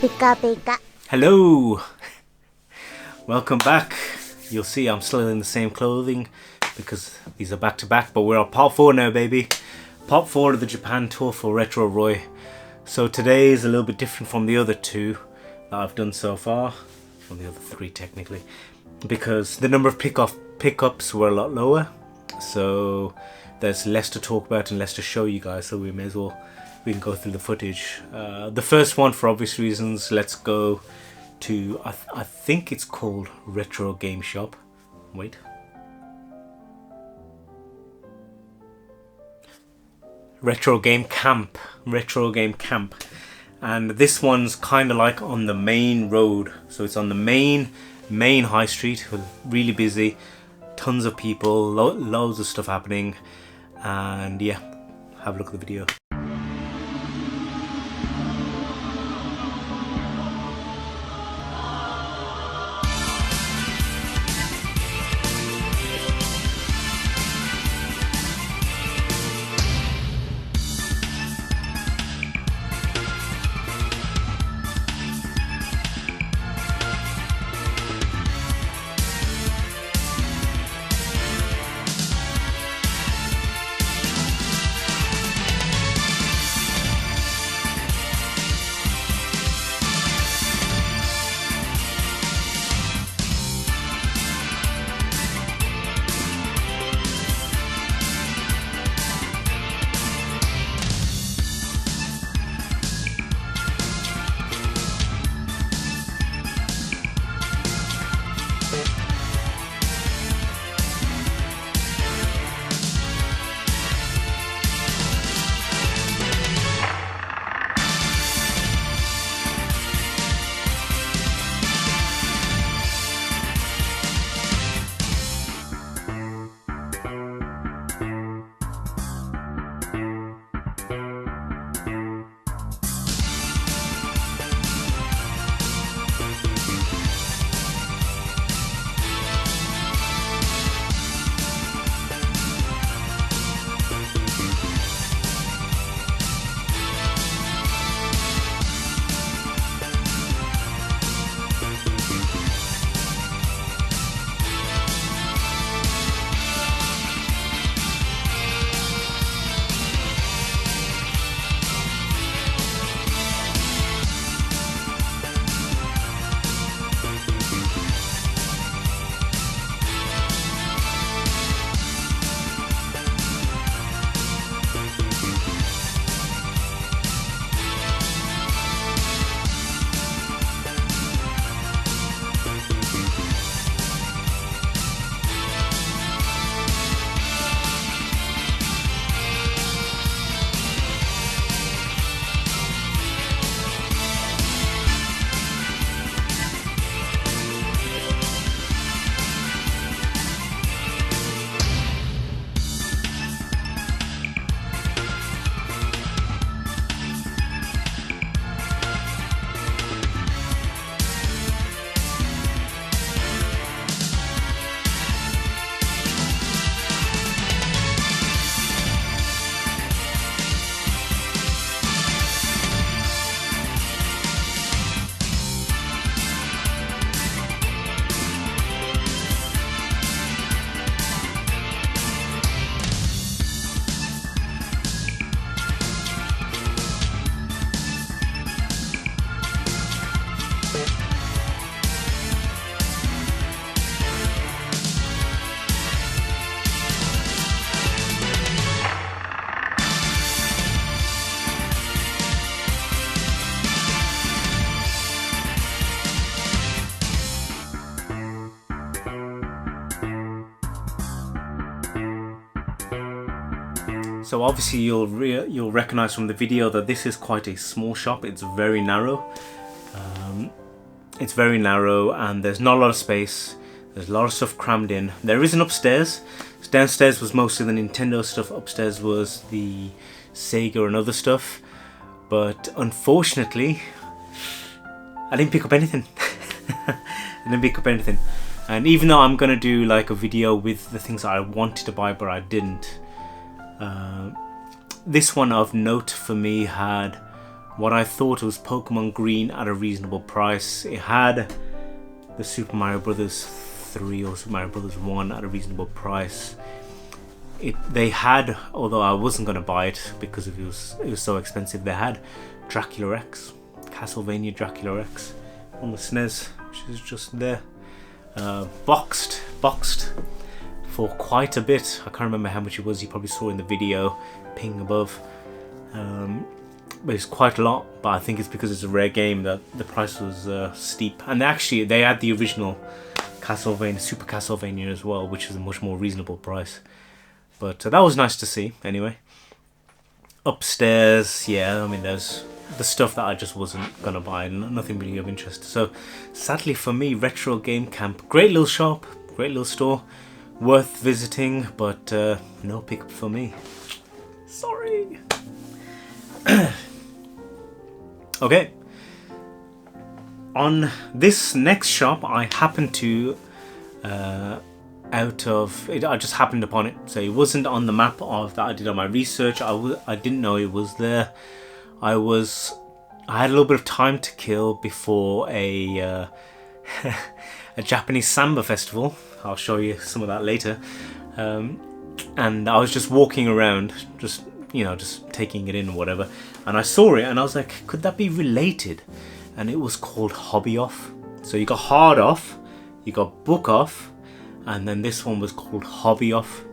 Pika pika. Hello! Welcome back. You'll see I'm still in the same clothing because these are back to back, but we're on part 4 now, baby. Part 4 of the Japan tour for Retro Roy. So today is a little bit different from the other 2 that I've done so far. From the other 3 technically. Because the number of pickups were a lot lower. So there's less to talk about and less to show you guys, so we can go through the footage. The first one, for obvious reasons, let's go to, I think it's called Retro Game Shop. Wait. Retro Game Camp. And this one's kind of like on the main road. So it's on the main high street, really busy, tons of people, loads of stuff happening. And yeah, have a look at the video. So obviously you'll recognize from the video that this is quite a small shop. It's very narrow. It's very narrow and there's not a lot of space. There's a lot of stuff crammed in. There is an upstairs. Downstairs was mostly the Nintendo stuff. Upstairs was the Sega and other stuff. But unfortunately, I didn't pick up anything. And even though I'm gonna do like a video with the things that I wanted to buy but I didn't, this one of note for me had what I thought was Pokemon Green at a reasonable price. It had the Super Mario Brothers 3 or Super Mario Brothers 1 at a reasonable price. They had, although I wasn't going to buy it because it was so expensive, they had Dracula X, Castlevania Dracula X on the SNES, which is just there, boxed for quite a bit. I can't remember how much it was. You probably saw in the video, ping above. But it's quite a lot, but I think it's because it's a rare game that the price was steep. And actually they had the original Castlevania, Super Castlevania as well, which is a much more reasonable price. But that was nice to see anyway. Upstairs, yeah, I mean there's the stuff that I just wasn't gonna buy, nothing really of interest. So sadly for me, Retro Game Camp, great little shop, great little store, worth visiting, but no pickup for me. Sorry. Okay, on this next shop I happened to I just happened upon it, so it wasn't on the map of that I did on my research. I didn't know it was there. I had a little bit of time to kill before a a Japanese samba festival. I'll show you some of that later. And I was just walking around, just taking it in or whatever, and I saw it and I was like, could that be related? And it was called Hobby Off. So you got Hard Off, you got Book Off, and then this one was called Hobby Off.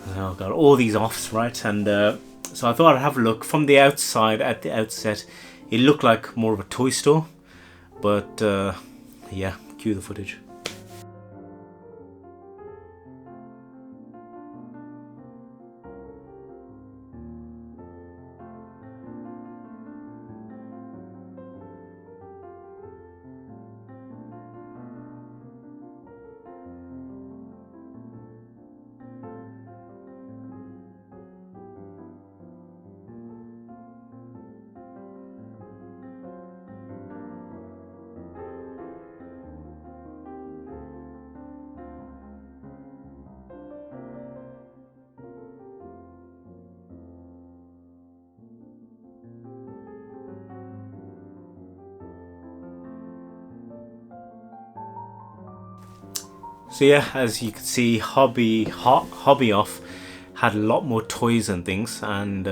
And I got all these offs, right? And so I thought I'd have a look. From the outside, at the outset, it looked like more of a toy store, but yeah, cue the footage. So yeah, as you can see, Hobby Off had a lot more toys and things, and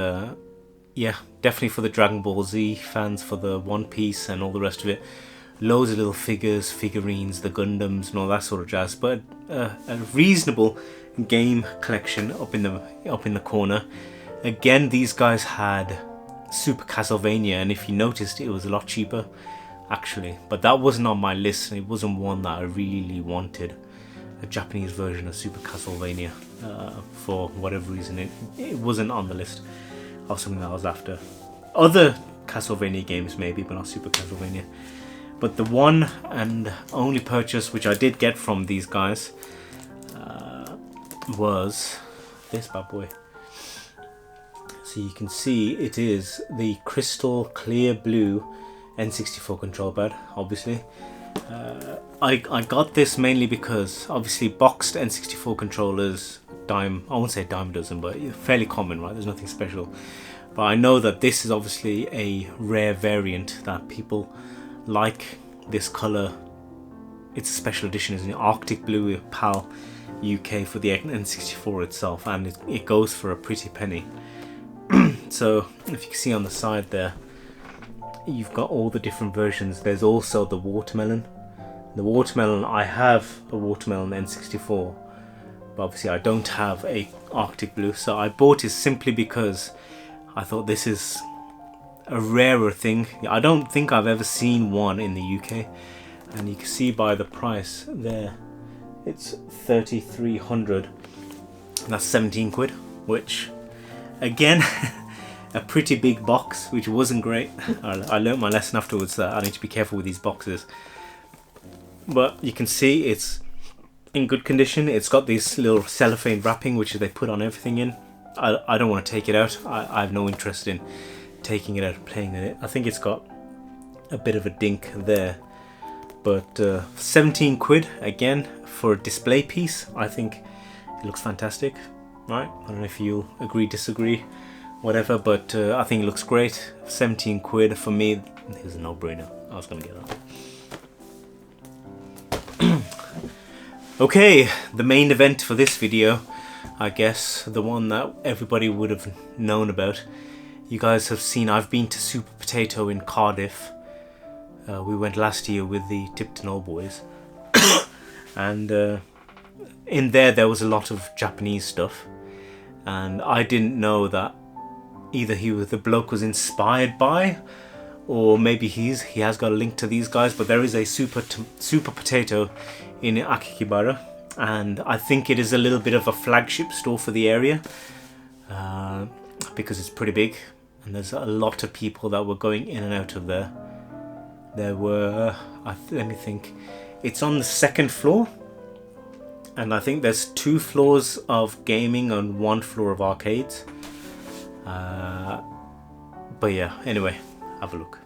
yeah, definitely for the Dragon Ball Z fans, for the One Piece and all the rest of it. Loads of little figures, figurines, the Gundams and all that sort of jazz, but a reasonable game collection up in the corner. Again, these guys had Super Castlevania, and if you noticed, it was a lot cheaper actually, but that wasn't on my list, and it wasn't one that I really wanted. A Japanese version of Super Castlevania, for whatever reason it wasn't on the list of something that I was after. Other Castlevania games maybe, but not Super Castlevania. But the one and only purchase which I did get from these guys was this bad boy. So you can see it is the crystal clear blue N64 control pad, obviously. I got this mainly because obviously boxed N64 controllers, I won't say dime a dozen, but fairly common, right? There's nothing special. But I know that this is obviously a rare variant that people like this colour. It's a special edition, isn't it? Arctic Blue PAL UK for the N64 itself, and it goes for a pretty penny. So if you can see on the side there, you've got all the different versions. There's also the watermelon. The watermelon, I have a watermelon N64, but obviously I don't have a Arctic Blue, so I bought it simply because I thought this is a rarer thing. I don't think I've ever seen one in the UK, and you can see by the price there, it's 3,300. That's 17 quid, which again, a pretty big box, which wasn't great. I learned my lesson afterwards that I need to be careful with these boxes. But you can see it's in good condition. It's got this little cellophane wrapping which they put on everything in. I don't want to take it out. I have no interest in taking it out and playing in it. I think it's got a bit of a dink there. But 17 quid again for a display piece. I think it looks fantastic. Right? I don't know if you'll agree, disagree. whatever, but I think it looks great. 17 quid for me, it was a no-brainer. I was gonna get that. Okay, the main event for this video, I guess, the one that everybody would have known about. You guys have seen I've been to Super Potato in Cardiff. We went last year with the Tipton Old Boys. And in there was a lot of Japanese stuff. And I didn't know that either the bloke was inspired by, or maybe he has got a link to these guys. But there is a Super Potato in Akihabara, and I think it is a little bit of a flagship store for the area, because it's pretty big and there's a lot of people that were going in and out of there. There were, let me think, it's on the 2nd floor, and I think there's 2 floors of gaming and 1 floor of arcades. But yeah, anyway, have a look.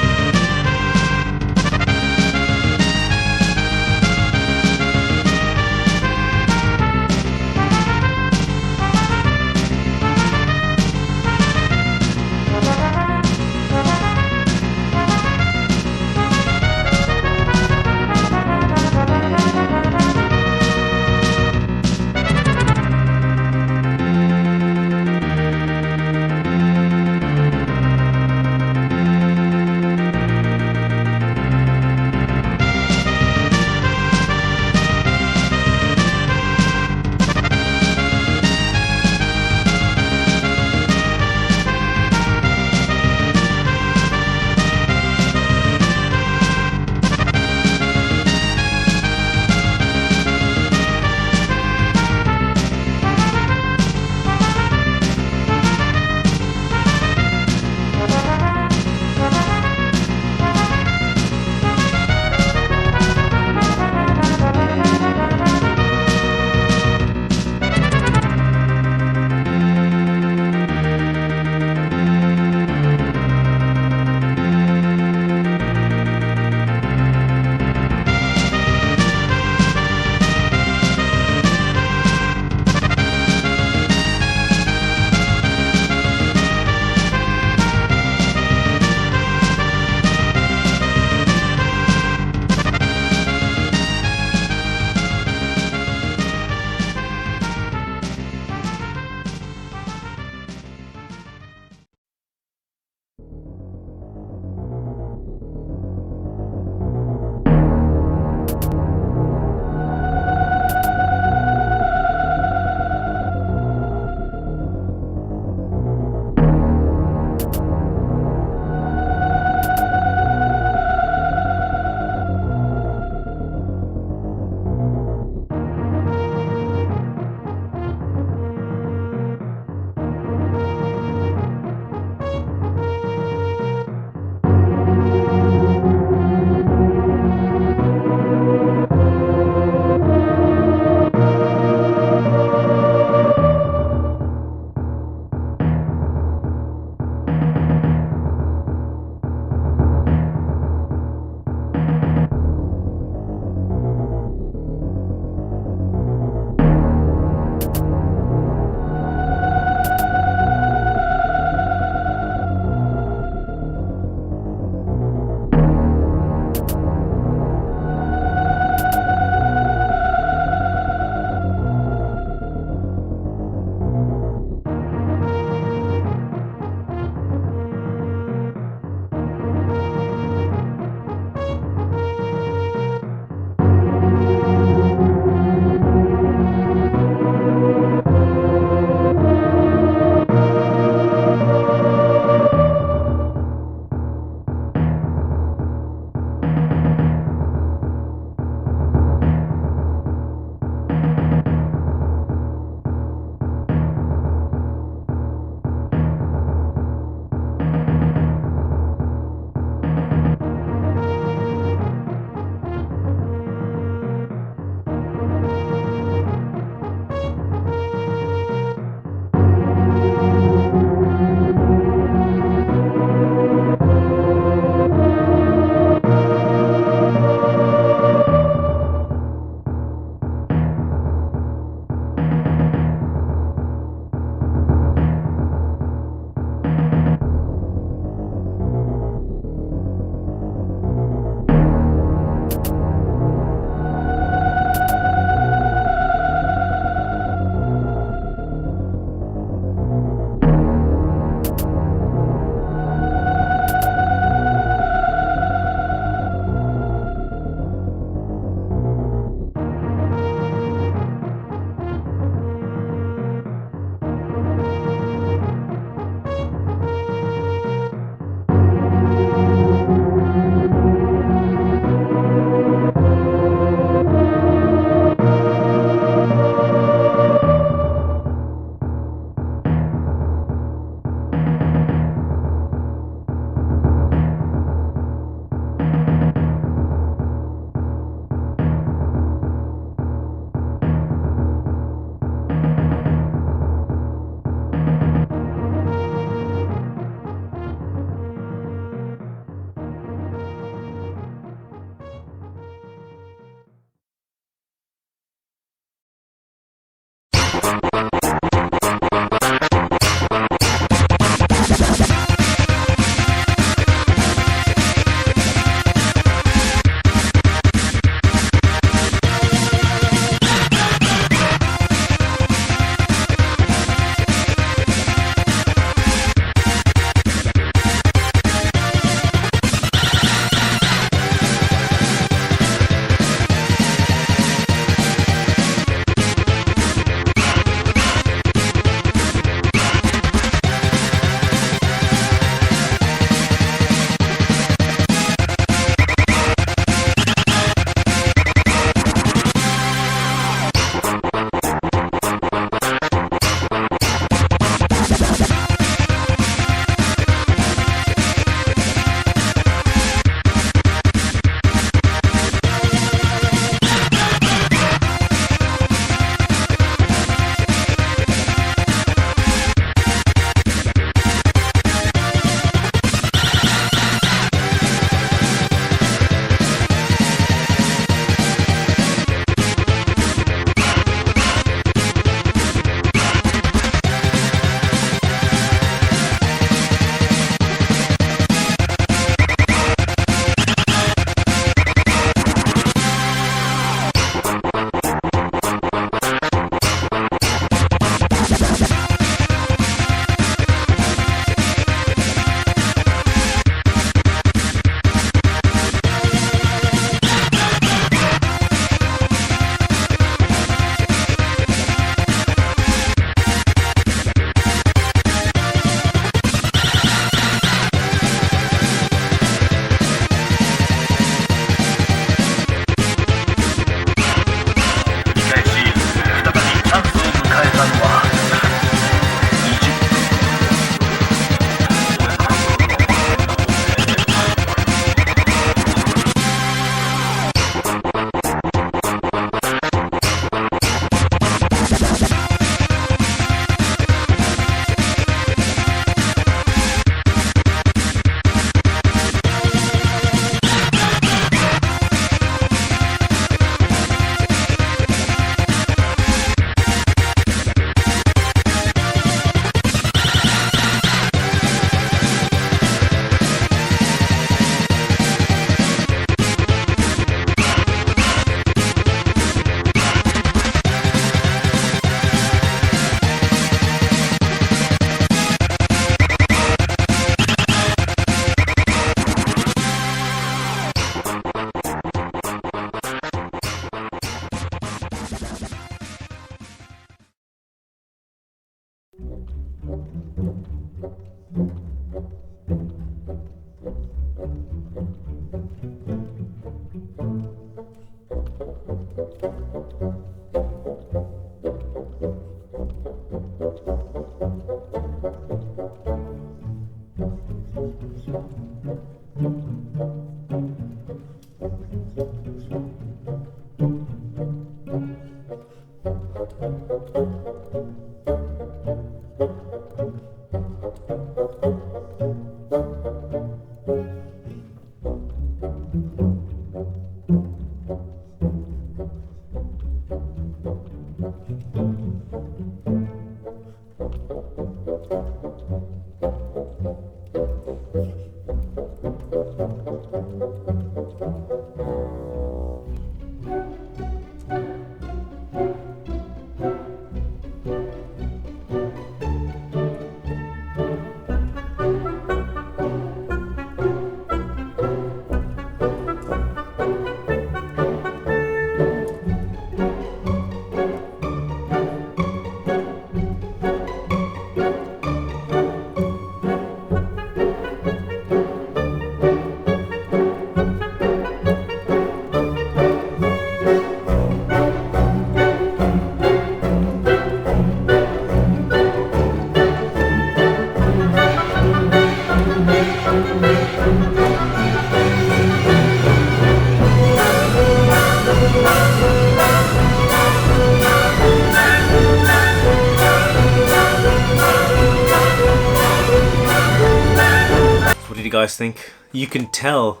What did you guys think? You can tell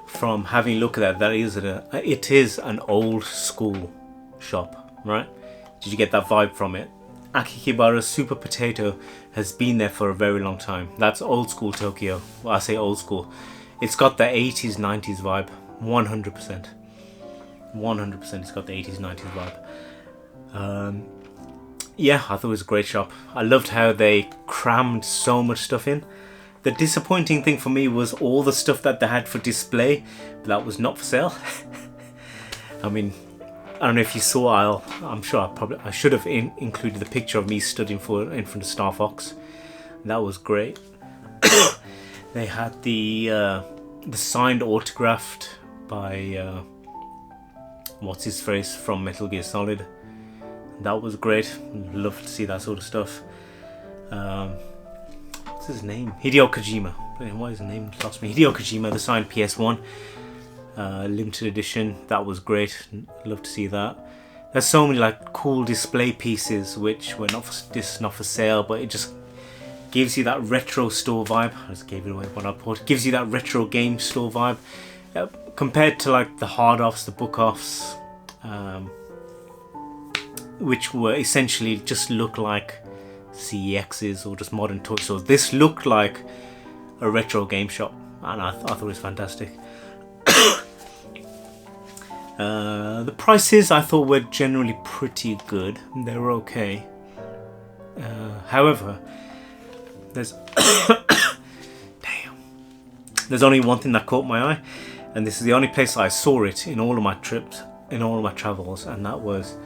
from having a look at that it is an old school shop, right? Did you get that vibe from it? Akihabara Super Potato has been there for a very long time. That's old school Tokyo. Well, I say old school. It's got the 80s, 90s vibe. 100%. 100% it's got the 80s, 90s vibe. Yeah, I thought it was a great shop. I loved how they crammed so much stuff in. The disappointing thing for me was all the stuff that they had for display, but that was not for sale. I mean, I don't know if you saw. I'm sure I should have included the picture of me stood in front of Star Fox. That was great. They had the signed autographed by what's his face from Metal Gear Solid. That was great. Love to see that sort of stuff. What's his name? Hideo Kojima. Why is his name lost me? Hideo Kojima, the signed PS1 limited edition. That was great. Love to see that. There's so many like cool display pieces which were not for sale, but it just gives you that retro store vibe. I just gave it away when I bought it. Gives you that retro game store vibe compared to like the hard offs, the book offs, which were essentially just look like CEXs or just modern toy stores. This looked like a retro game shop, and I thought it was fantastic. The prices I thought were generally pretty good. They were okay. However, there's there's only one thing that caught my eye, and this is the only place I saw it in all of my trips, in all of my travels, and that was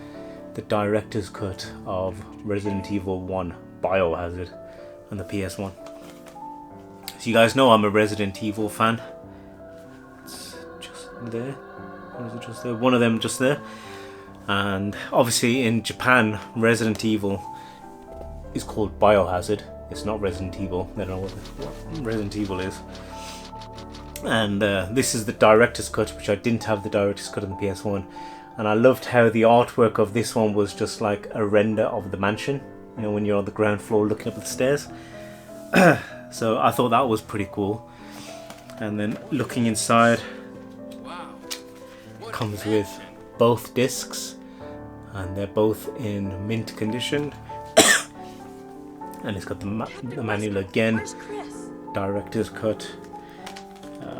the director's cut of Resident Evil 1 Biohazard on the PS1. So you guys know I'm a Resident Evil fan. It's just there. Or is it just there? One of them just there. And obviously in Japan, Resident Evil is called Biohazard. It's not Resident Evil. They don't know what Resident Evil is. And this is the director's cut, which I didn't have the director's cut on the PS1. And I loved how the artwork of this one was just like a render of the mansion. You know, when you're on the ground floor looking up at the stairs. So I thought that was pretty cool. And then looking inside, it comes with both discs, and they're both in mint condition. And it's got the manual again, director's cut.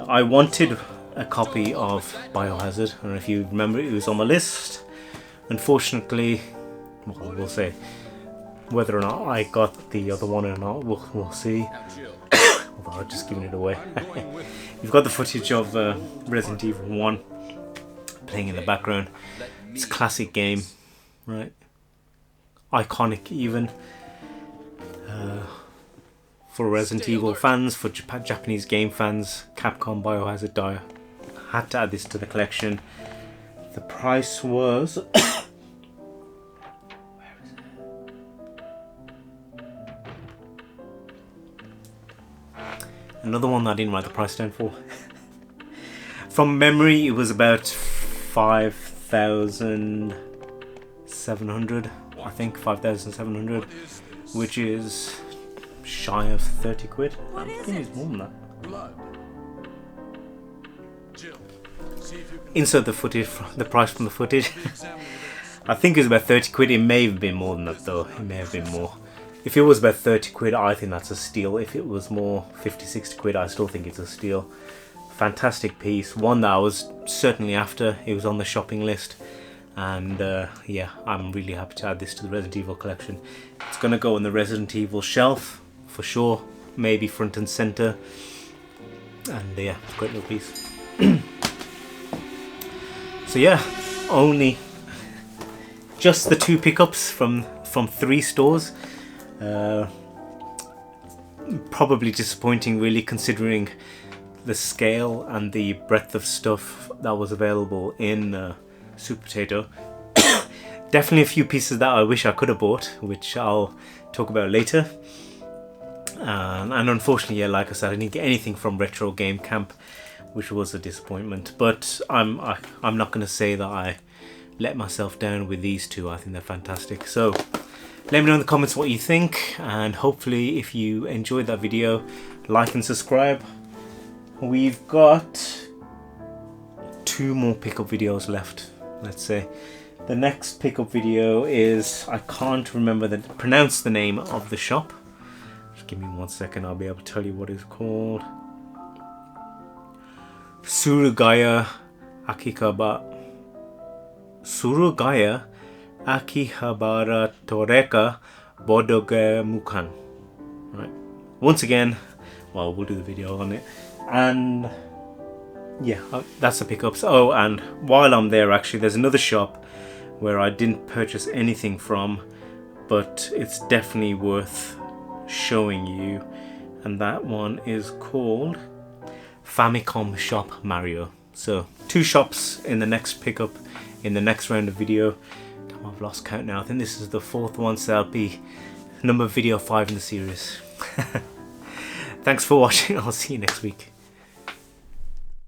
I wanted a copy of Biohazard. I don't know if you remember, it was on my list. Unfortunately, well, we'll say whether or not I got the other one or not. We'll see. Although I've just given it away. You've got the footage of Resident Evil 1 playing in the background. It's a classic game, right? Iconic even. For Resident Evil fans, for Japanese game fans, Capcom Biohazard Die. Had to add this to the collection. The price was another one that I didn't write the price down for. From memory, it was about 5,700. I think 5,700, which is shy of 30 quid. I think it's more than that. Insert the footage, the price from the footage. I think it's about 30 quid. It may have been more than that though. It may have been more. If it was about 30 quid, I think that's a steal. If it was more, 50, 60 quid, I still think it's a steal. Fantastic piece. One that I was certainly after. It was on the shopping list. And yeah, I'm really happy to add this to the Resident Evil collection. It's going to go on the Resident Evil shelf for sure. Maybe front and center. And yeah, it's a great little piece. So yeah, only just the 2 pickups from 3 stores. Probably disappointing really, considering the scale and the breadth of stuff that was available in Super Potato. Definitely a few pieces that I wish I could have bought, which I'll talk about later. And unfortunately, yeah, like I said, I didn't get anything from Retro Game Camp, which was a disappointment. But I'm not going to say that I let myself down with these 2. I think they're fantastic. So let me know in the comments what you think, and hopefully if you enjoyed that video, like and subscribe. We've got 2 more pickup videos left, let's say. The next pickup video is, I can't pronounce the name of the shop. Just give me 1 second, I'll be able to tell you what it's called. Surugaya Akihabara Toreka Bodogemukan. Right. Once again, well, we'll do the video on it. And yeah, that's the pickups. Oh, and while I'm there, actually, there's another shop where I didn't purchase anything from, but it's definitely worth showing you. And that one is called Famicom Shop Mario. So 2 shops in the next pickup, in the next round of video. Damn, I've lost count now. I think this is the 4th one, so that'll be number video 5 in the series. Thanks for watching. I'll see you next week.